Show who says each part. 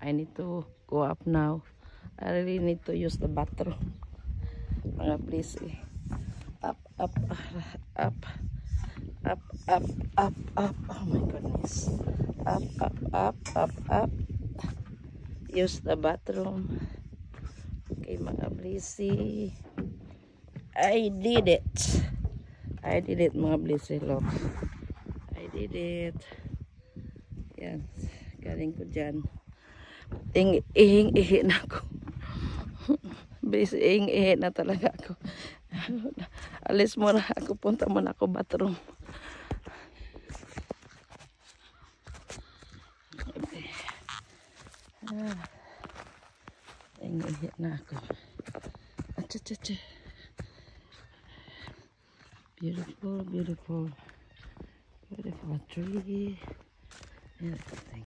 Speaker 1: I need to go up now. I really need to use the bathroom. Mga blissy. Up, up, up, up, up, up, up. Oh my goodness. Up, up, up, up, up. Use the bathroom. Okay, mga blissy. I did it. I did it, mga blissy. Look. I did it. Yan. Galing ko dyan. Ihing-ihi na ako. Blissy, ihing-ihi na talaga ako. Alis muna ako. Punta muna ako bathroom. Okay. Ihing-ihi na ako. Acha-cha-cha. Beautiful, beautiful, beautiful tree. Yeah.